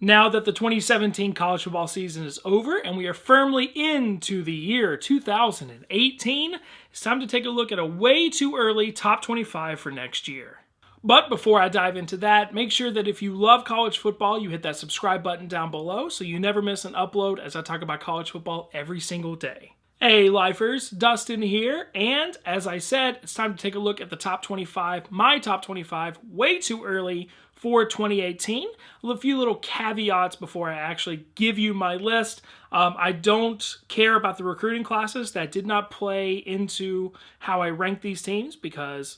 Now that the 2017 college football season is over and we are firmly into the year 2018, it's time to take a look at a way too early top 25 for next year. But before I dive into that, make sure that if you love college football, you hit that subscribe button down below so you never miss an upload as I talk about college football every single day. Hey lifers, Dustin here, and as I said, it's time to take a look at the top 25, my top 25, way too early for 2018. A few little caveats before I actually give you my list. I don't care about the recruiting classes. That did not play into how I rank these teams because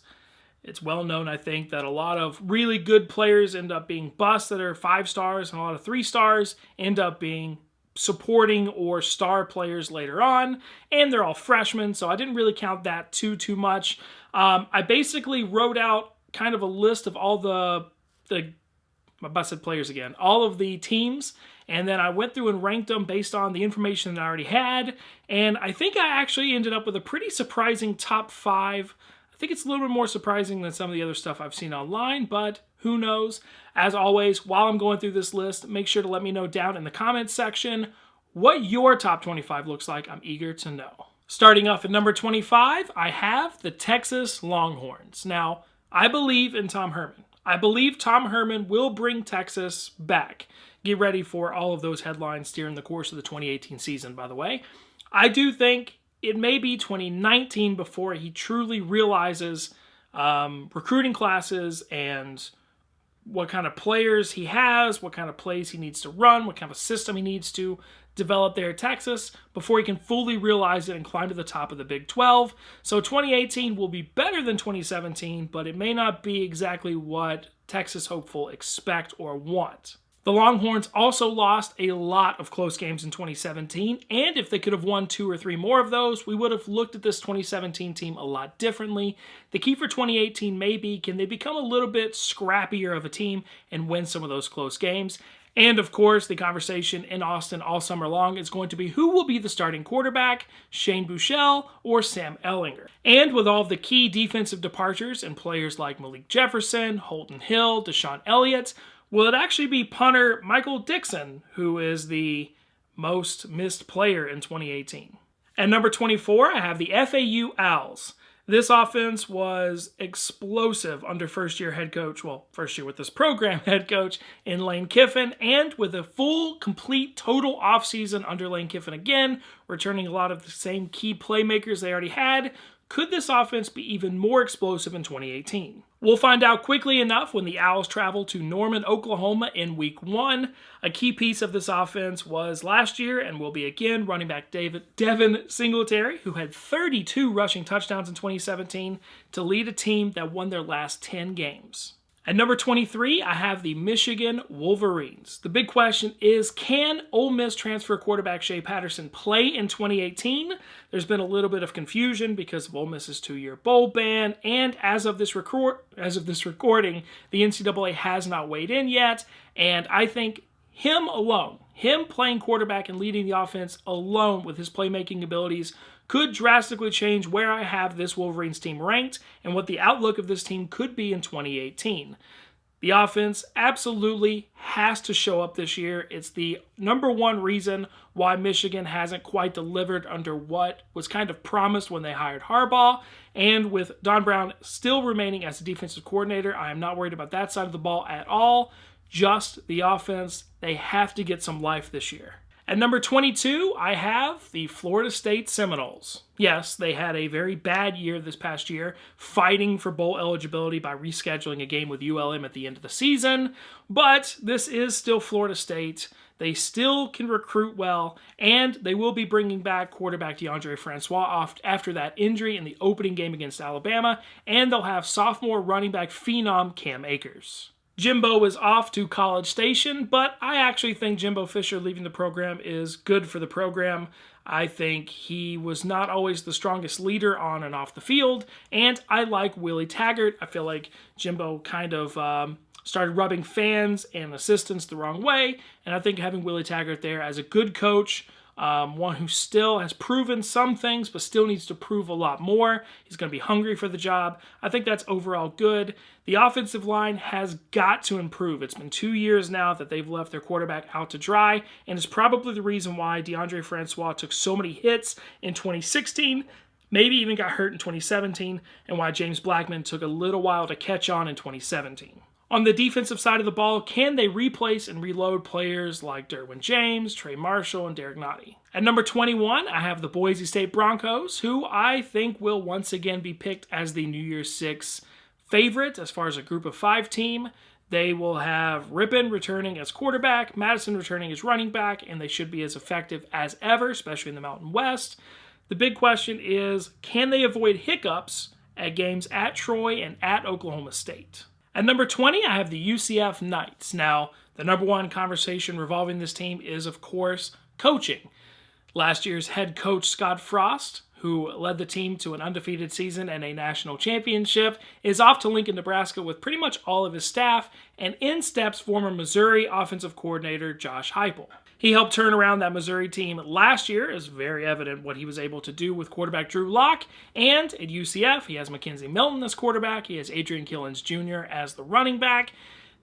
it's well known, I think, that a lot of really good players end up being busts that are 5 stars, and a lot of 3 stars end up being supporting or star players later on, and they're all freshmen, so I didn't really count that too much. I basically wrote out kind of a list of all I busted players again, all of the teams, and then I went through and ranked them based on the information that I already had, and I think I actually ended up with a pretty surprising top 5. I think it's a little bit more surprising than some of the other stuff I've seen online, but who knows? As always, while I'm going through this list, make sure to let me know down in the comments section what your top 25 looks like. I'm eager to know. Starting off at number 25, I have the Texas Longhorns. Now, I believe in Tom Herman. I believe Tom Herman will bring Texas back. Get ready for all of those headlines during the course of the 2018 season, by the way. I do think it may be 2019 before he truly realizes recruiting classes and what kind of players he has, what kind of plays he needs to run, what kind of system he needs to develop there at Texas before he can fully realize it and climb to the top of the Big 12. So 2018 will be better than 2017, but it may not be exactly what Texas hopeful expect or want. The Longhorns also lost a lot of close games in 2017, and if they could have won 2 or 3 more of those, we would have looked at this 2017 team a lot differently. The key for 2018 may be, can they become a little bit scrappier of a team and win some of those close games? And of course, the conversation in Austin all summer long is going to be who will be the starting quarterback, Shane Buechele or Sam Ehlinger. And with all of the key defensive departures and players like Malik Jefferson, Holton Hill, Deshaun Elliott, will it actually be punter Michael Dixon, who is the most missed player in 2018? At number 24, I have the FAU Owls. This offense was explosive under first year with this program head coach in Lane Kiffin, and with a full, complete, total offseason under Lane Kiffin again, returning a lot of the same key playmakers they already had. Could this offense be even more explosive in 2018? We'll find out quickly enough when the Owls travel to Norman, Oklahoma in Week 1. A key piece of this offense was last year and will be again running back Devin Singletary, who had 32 rushing touchdowns in 2017 to lead a team that won their last 10 games. At number 23, I have the Michigan Wolverines. The big question is, can Ole Miss transfer quarterback Shea Patterson play in 2018? There's been a little bit of confusion because of Ole Miss's 2-year bowl ban, and as of this recording, the NCAA has not weighed in yet, and I think him playing quarterback and leading the offense alone with his playmaking abilities could drastically change where I have this Wolverines team ranked and what the outlook of this team could be in 2018. The offense absolutely has to show up this year. It's the number one reason why Michigan hasn't quite delivered under what was kind of promised when they hired Harbaugh. And with Don Brown still remaining as a defensive coordinator, I am not worried about that side of the ball at all. Just the offense. They have to get some life this year. At number 22, I have the Florida State Seminoles. Yes, they had a very bad year this past year, fighting for bowl eligibility by rescheduling a game with ULM at the end of the season, but this is still Florida State. They still can recruit well, and they will be bringing back quarterback DeAndre Francois after that injury in the opening game against Alabama, and they'll have sophomore running back phenom Cam Akers. Jimbo is off to College Station, but I actually think Jimbo Fisher leaving the program is good for the program. I think he was not always the strongest leader on and off the field, and I like Willie Taggart. I feel like Jimbo kind of started rubbing fans and assistants the wrong way, and I think having Willie Taggart there as a good coach one who still has proven some things, but still needs to prove a lot more. He's going to be hungry for the job. I think that's overall good. The offensive line has got to improve. It's been 2 years now that they've left their quarterback out to dry, and it's probably the reason why DeAndre Francois took so many hits in 2016, maybe even got hurt in 2017, and why James Blackman took a little while to catch on in 2017. On the defensive side of the ball, can they replace and reload players like Derwin James, Trey Marshall, and Derek Nottie? At number 21, I have the Boise State Broncos, who I think will once again be picked as the New Year's Six favorite as far as a group of 5 team. They will have Rippon returning as quarterback, Madison returning as running back, and they should be as effective as ever, especially in the Mountain West. The big question is, can they avoid hiccups at games at Troy and at Oklahoma State? At number 20, I have the UCF Knights. Now, the number one conversation revolving this team is, of course, coaching. Last year's head coach, Scott Frost, who led the team to an undefeated season and a national championship, is off to Lincoln, Nebraska with pretty much all of his staff, and in steps former Missouri offensive coordinator Josh Heupel. He helped turn around that Missouri team last year. It's very evident what he was able to do with quarterback Drew Lock. And at UCF, he has Mackenzie Milton as quarterback. He has Adrian Killins Jr. as the running back.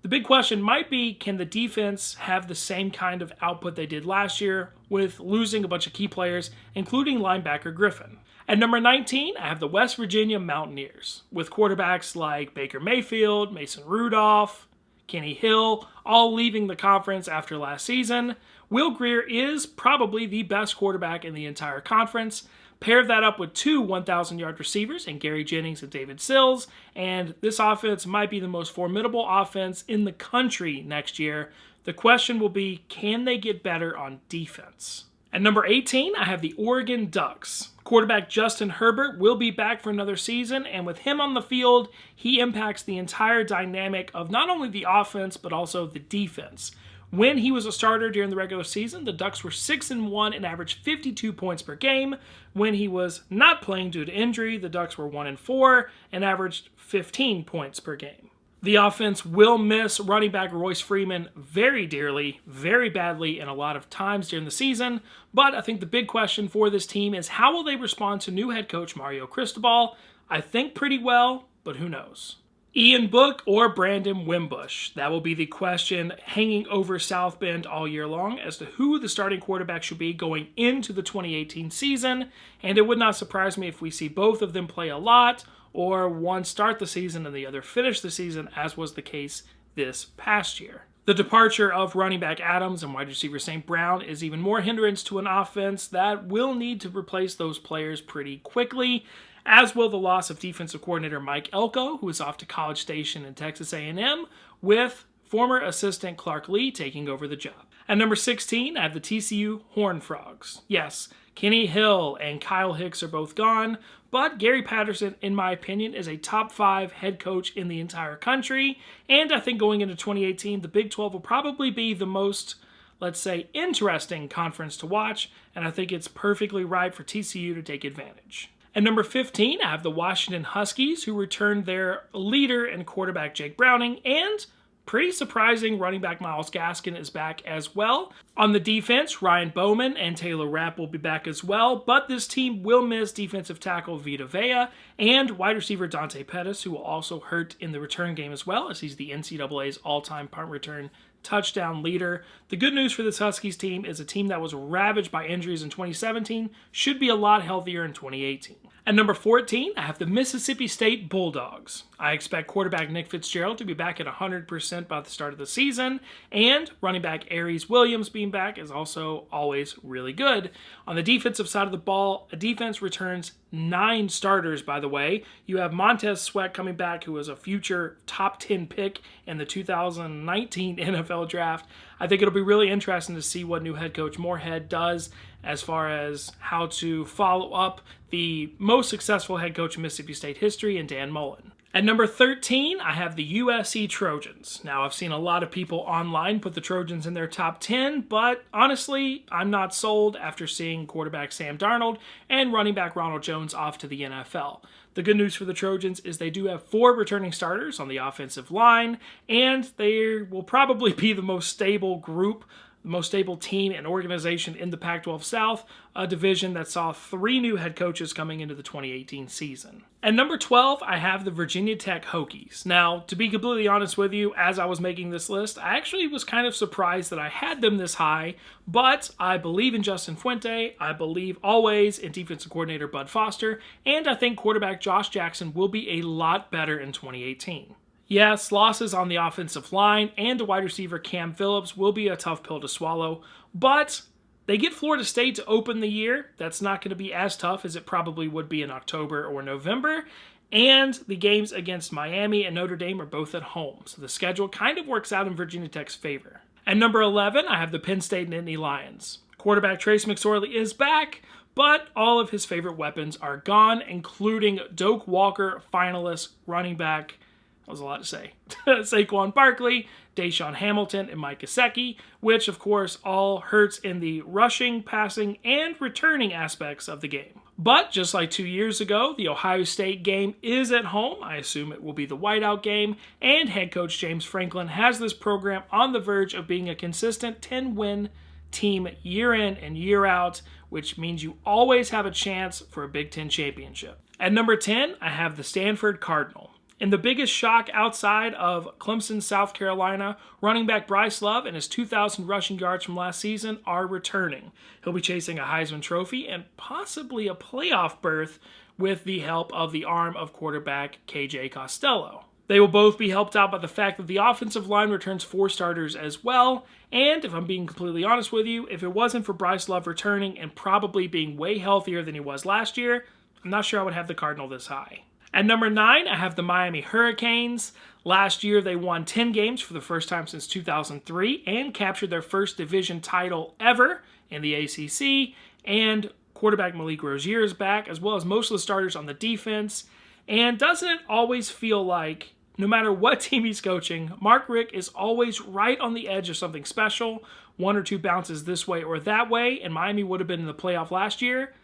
The big question might be, can the defense have the same kind of output they did last year with losing a bunch of key players, including linebacker Griffin? At number 19, I have the West Virginia Mountaineers, with quarterbacks like Baker Mayfield, Mason Rudolph, Kenny Hill, all leaving the conference after last season. Will Grier is probably the best quarterback in the entire conference. Pair that up with 2 1,000-yard receivers in Gary Jennings and David Sills, and this offense might be the most formidable offense in the country next year. The question will be, can they get better on defense? At number 18, I have the Oregon Ducks. Quarterback Justin Herbert will be back for another season, and with him on the field, he impacts the entire dynamic of not only the offense, but also the defense. When he was a starter during the regular season, the Ducks were 6-1 and averaged 52 points per game. When he was not playing due to injury, the Ducks were 1-4 and averaged 15 points per game. The offense will miss running back Royce Freeman very dearly, very badly, and a lot of times during the season. But I think the big question for this team is, how will they respond to new head coach Mario Cristobal? I think pretty well, but who knows? Ian Book or Brandon Wimbush? That will be the question hanging over South Bend all year long as to who the starting quarterback should be going into the 2018 season. And it would not surprise me if we see both of them play a lot, or one start the season and the other finish the season, as was the case this past year. The departure of running back Adams and wide receiver St. Brown is even more hindrance to an offense that will need to replace those players pretty quickly, as will the loss of defensive coordinator Mike Elko, who is off to College Station in Texas A&M, with former assistant Clark Lee taking over the job. At number 16, I have the TCU Horned Frogs. Yes, Kenny Hill and Kyle Hicks are both gone, but Gary Patterson, in my opinion, is a top 5 head coach in the entire country, and I think going into 2018, the Big 12 will probably be the most, let's say, interesting conference to watch, and I think it's perfectly right for TCU to take advantage. At number 15, I have the Washington Huskies, who returned their leader and quarterback Jake Browning, and pretty surprising, running back Myles Gaskin is back as well. On the defense, Ryan Bowman and Taylor Rapp will be back as well, but this team will miss defensive tackle Vita Vea and wide receiver Dante Pettis, who will also hurt in the return game as well, as he's the NCAA's all-time punt return touchdown leader. The good news for this Huskies team is a team that was ravaged by injuries in 2017 should be a lot healthier in 2018. At number 14, I have the Mississippi State Bulldogs. I expect quarterback Nick Fitzgerald to be back at 100% by the start of the season, and running back Aries Williams being back is also always really good. On the defensive side of the ball, a defense returns 9 starters, by the way. You have Montez Sweat coming back, who was a future top 10 pick in the 2019 NFL Draft. I think it'll be really interesting to see what new head coach Moorhead does as far as how to follow up the most successful head coach in Mississippi State history in Dan Mullen. At number 13, I have the USC Trojans. Now, I've seen a lot of people online put the Trojans in their top 10, but honestly, I'm not sold after seeing quarterback Sam Darnold and running back Ronald Jones off to the NFL. The good news for the Trojans is they do have 4 returning starters on the offensive line, and they will probably be the most stable group the most stable team and organization in the Pac-12 South, a division that saw 3 new head coaches coming into the 2018 season. At number 12, I have the Virginia Tech Hokies. Now, to be completely honest with you, as I was making this list, I actually was kind of surprised that I had them this high, but I believe in Justin Fuente, I believe always in defensive coordinator Bud Foster, and I think quarterback Josh Jackson will be a lot better in 2018. Yes, losses on the offensive line and to wide receiver Cam Phillips will be a tough pill to swallow, but they get Florida State to open the year. That's not going to be as tough as it probably would be in October or November, and the games against Miami and Notre Dame are both at home, so the schedule kind of works out in Virginia Tech's favor. At number 11, I have the Penn State Nittany Lions. Quarterback Trace McSorley is back, but all of his favorite weapons are gone, including Doak Walker finalist running back, that was a lot to say, Saquon Barkley, Deshaun Hamilton, and Mike Gesicki, which of course all hurts in the rushing, passing, and returning aspects of the game. But just like 2 years ago, the Ohio State game is at home. I assume it will be the whiteout game, and head coach James Franklin has this program on the verge of being a consistent 10-win team year in and year out, which means you always have a chance for a Big Ten championship. At number 10, I have the Stanford Cardinal. And the biggest shock outside of Clemson, South Carolina, running back Bryce Love and his 2,000 rushing yards from last season are returning. He'll be chasing a Heisman Trophy and possibly a playoff berth with the help of the arm of quarterback KJ Costello. They will both be helped out by the fact that the offensive line returns 4 starters as well, and if I'm being completely honest with you, if it wasn't for Bryce Love returning and probably being way healthier than he was last year, I'm not sure I would have the Cardinal this high. At number 9, I have the Miami Hurricanes. Last year, they won 10 games for the first time since 2003 and captured their first division title ever in the ACC. And quarterback Malik Rozier is back, as well as most of the starters on the defense. And doesn't it always feel like, no matter what team he's coaching, Mark Richt is always right on the edge of something special, 1 or 2 bounces this way or that way, and Miami would have been in the playoff last year?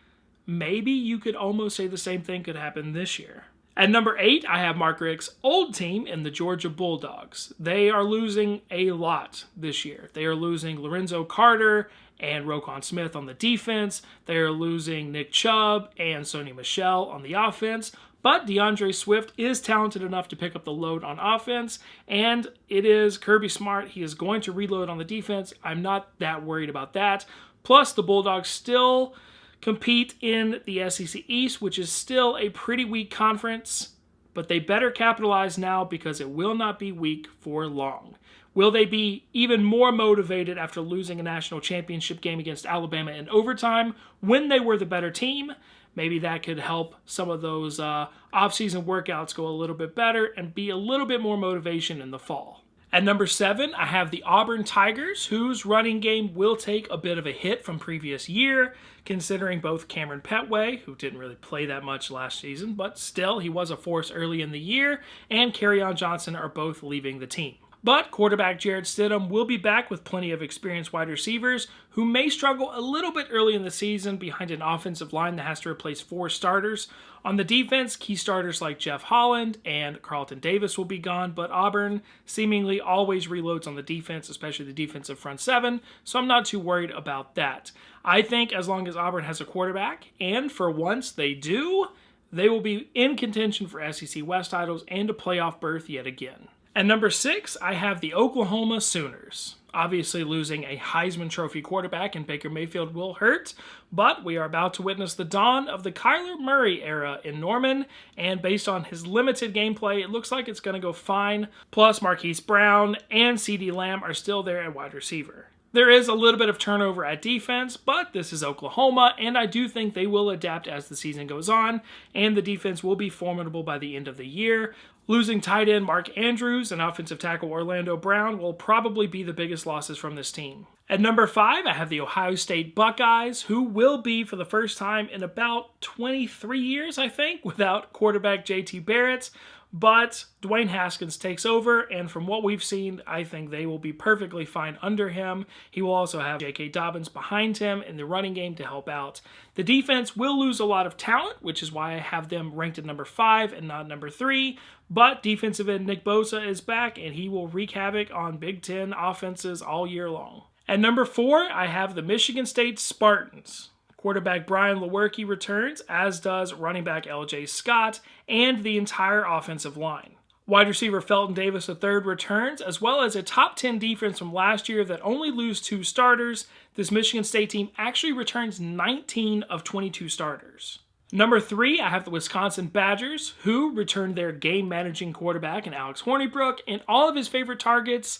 Maybe you could almost say the same thing could happen this year. At number 8, I have Mark Richt's old team in the Georgia Bulldogs. They are losing a lot this year. They are losing Lorenzo Carter and Roquan Smith on the defense. They are losing Nick Chubb and Sony Michel on the offense. But DeAndre Swift is talented enough to pick up the load on offense, and it is Kirby Smart. He is going to reload on the defense. I'm not that worried about that. Plus, the Bulldogs still compete in the SEC East, which is still a pretty weak conference, but they better capitalize now because it will not be weak for long. Will they be even more motivated after losing a national championship game against Alabama in overtime when they were the better team? Maybe that could help some of those off-season workouts go a little bit better and be a little bit more motivation in the fall. At number 7, I have the Auburn Tigers, whose running game will take a bit of a hit from previous year, considering both Cameron Petway, who didn't really play that much last season, but still he was a force early in the year, and Kerryon Johnson are both leaving the team. But quarterback Jarrett Stidham will be back with plenty of experienced wide receivers who may struggle a little bit early in the season behind an offensive line that has to replace 4 starters. On the defense, key starters like Jeff Holland and Carlton Davis will be gone, but Auburn seemingly always reloads on the defense, especially the defensive front 7, so I'm not too worried about that. I think as long as Auburn has a quarterback, and for once they do, they will be in contention for SEC West titles and a playoff berth yet again. At number 6, I have the Oklahoma Sooners. Obviously, losing a Heisman Trophy quarterback in Baker Mayfield will hurt, but we are about to witness the dawn of the Kyler Murray era in Norman, and based on his limited gameplay, it looks like it's going to go fine. Plus, Marquise Brown and CeeDee Lamb are still there at wide receiver. There is a little bit of turnover at defense, but this is Oklahoma, and I do think they will adapt as the season goes on, and the defense will be formidable by the end of the year. Losing tight end Mark Andrews and offensive tackle Orlando Brown will probably be the biggest losses from this team. At number 5, I have the Ohio State Buckeyes, who will be, for the first time in about 23 years, I think, without quarterback JT Barrett. But Dwayne Haskins takes over, and from what we've seen, I think they will be perfectly fine under him. He will also have J.K. Dobbins behind him in the running game to help out. The defense will lose a lot of talent, which is why I have them ranked at number 5 and not number 3. But defensive end Nick Bosa is back, and he will wreak havoc on Big Ten offenses all year long. At number 4, I have the Michigan State Spartans. Quarterback Brian Lewerke returns, as does running back LJ Scott and the entire offensive line. Wide receiver Felton Davis III returns, as well as a top 10 defense from last year that only lose 2 starters. This Michigan State team actually returns 19 of 22 starters. Number 3, I have the Wisconsin Badgers, who returned their game-managing quarterback in Alex Hornibrook and all of his favorite targets,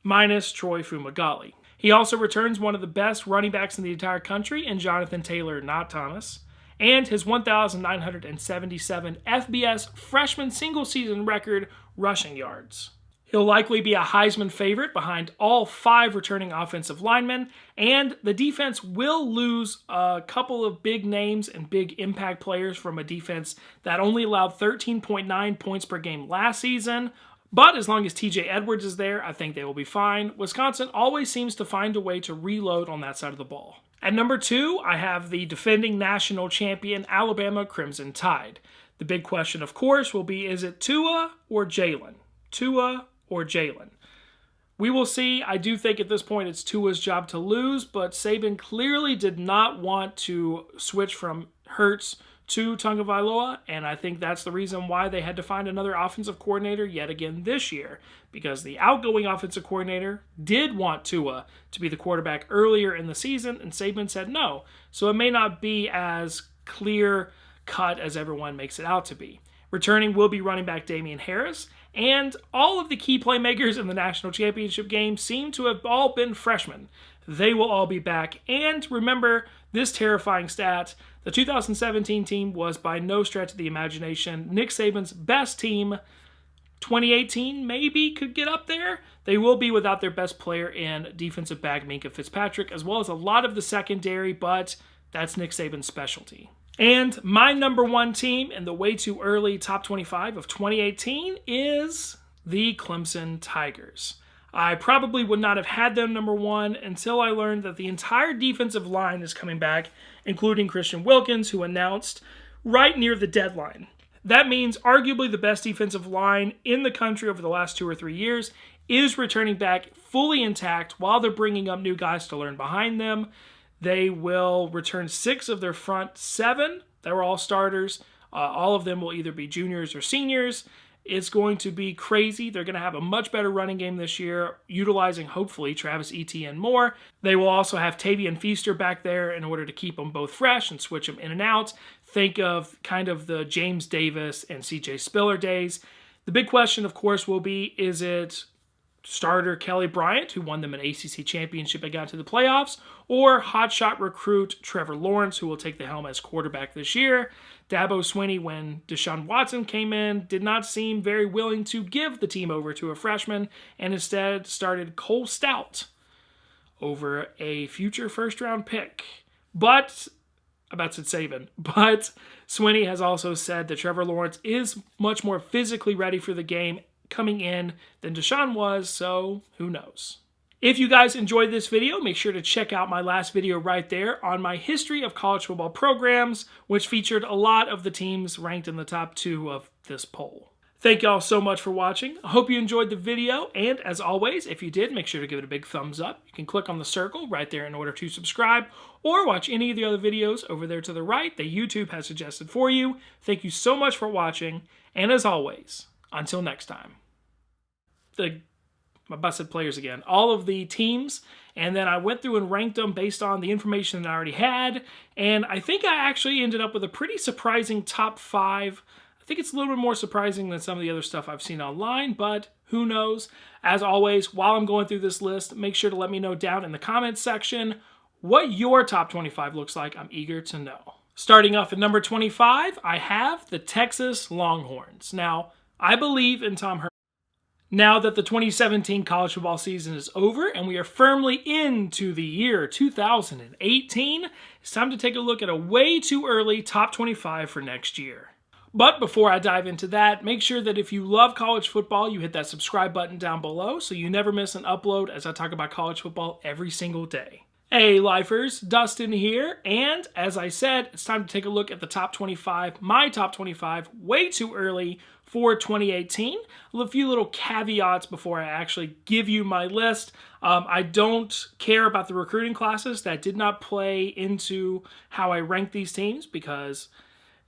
minus Troy Fumagalli. He also returns one of the best running backs in the entire country in Jonathan Taylor, not Thomas, and his 1,977 FBS freshman single-season record rushing yards. He'll likely be a Heisman favorite behind all 5 returning offensive linemen, and the defense will lose a couple of big names and big impact players from a defense that only allowed 13.9 points per game last season. But as long as TJ Edwards is there, I think they will be fine. Wisconsin always seems to find a way to reload on that side of the ball. At number 2, I have the defending national champion Alabama Crimson Tide. The big question, of course, will be, is it Tua or Jalen? Tua or Jalen? We will see. I do think at this point it's Tua's job to lose, but Saban clearly did not want to switch from Hurts to Tagovailoa, and I think that's the reason why they had to find another offensive coordinator yet again this year, because the outgoing offensive coordinator did want Tua to be the quarterback earlier in the season, and Saban said no. So it may not be as clear cut as everyone makes it out to be. Returning will be running back Damian Harris, and all of the key playmakers in the national championship game seem to have all been freshmen. They will all be back, and remember this terrifying stat: the 2017 team was by no stretch of the imagination Nick Saban's best team. 2018 maybe could get up there. They will be without their best player in defensive back Minkah Fitzpatrick, as well as a lot of the secondary, but that's Nick Saban's specialty. And my number 1 team in the way too early top 25 of 2018 is the Clemson Tigers. I probably would not have had them number 1 until I learned that the entire defensive line is coming back, including Christian Wilkins, who announced right near the deadline. That means arguably the best defensive line in the country over the last 2 or 3 years is returning back fully intact while they're bringing up new guys to learn behind them. They will return 6 of their front 7 that were all starters. All of them will either be juniors or seniors. It's going to be crazy. They're going to have a much better running game this year, utilizing, hopefully, Travis Etienne more. They will also have Tavian Feaster back there in order to keep them both fresh and switch them in and out. Think of kind of the James Davis and CJ Spiller days. The big question, of course, will be, is it starter Kelly Bryant, who won them an ACC championship and got to the playoffs, or hotshot recruit Trevor Lawrence, who will take the helm as quarterback this year? Dabo Swinney, when Deshaun Watson came in, did not seem very willing to give the team over to a freshman, and instead started Cole Stout over a future first-round pick. But Swinney has also said that Trevor Lawrence is much more physically ready for the game coming in than Deshaun was, so who knows. If you guys enjoyed this video, make sure to check out my last video right there on my history of college football programs, which featured a lot of the teams ranked in the top 2 of this poll. Thank y'all so much for watching. I hope you enjoyed the video, and as always, if you did, make sure to give it a big thumbs up. You can click on the circle right there in order to subscribe, or watch any of the other videos over there to the right that YouTube has suggested for you. Thank you so much for watching, and as always, until next time. I busted players again. All of the teams, and then I went through and ranked them based on the information that I already had, and I think I actually ended up with a pretty surprising top 5. I think it's a little bit more surprising than some of the other stuff I've seen online, but who knows? As always, while I'm going through this list, make sure to let me know down in the comments section what your top 25 looks like. I'm eager to know. Starting off at number 25, I have the Texas Longhorns. Now, I believe in Tom Herman. Now that the 2017 college football season is over and we are firmly into the year 2018, it's time to take a look at a way too early top 25 for next year. But before I dive into that, make sure that if you love college football, you hit that subscribe button down below so you never miss an upload as I talk about college football every single day. Hey Lifers, Dustin here, and as I said, it's time to take a look at the top 25, my top 25, way too early for 2018. A few little caveats before I actually give you my list. I don't care about the recruiting classes. That did not play into how I rank these teams because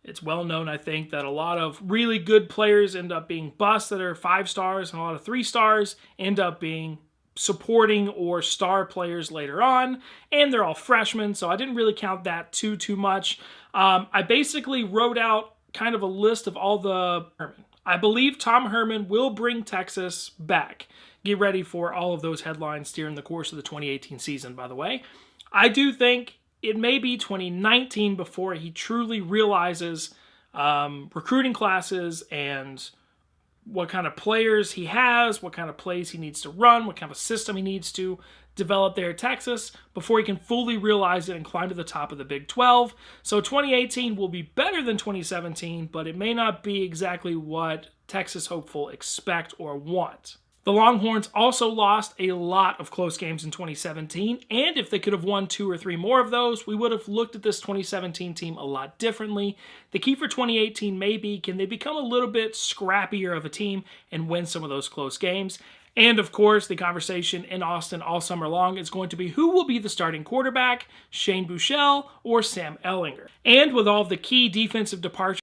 it's well known, I think, that a lot of really good players end up being busts that are 5 stars, and a lot of 3 stars end up being supporting or star players later on, and they're all freshmen, so I didn't really count that too much. I basically wrote out kind of a list of all the Herman. I believe Tom Herman will bring Texas back. Get ready for all of those headlines during the course of the 2018 season, by the way. I do think it may be 2019 before he truly realizes recruiting classes and what kind of players he has, what kind of plays he needs to run, what kind of system he needs to develop there at Texas before he can fully realize it and climb to the top of the Big 12. So 2018 will be better than 2017, but it may not be exactly what Texas hopeful expect or want. The Longhorns also lost a lot of close games in 2017, and if they could have won 2 or 3 more of those, we would have looked at this 2017 team a lot differently. The key for 2018 may be, can they become a little bit scrappier of a team and win some of those close games? And of course, the conversation in Austin all summer long is going to be who will be the starting quarterback, Shane Buechele or Sam Ehlinger. And with all of the key defensive departures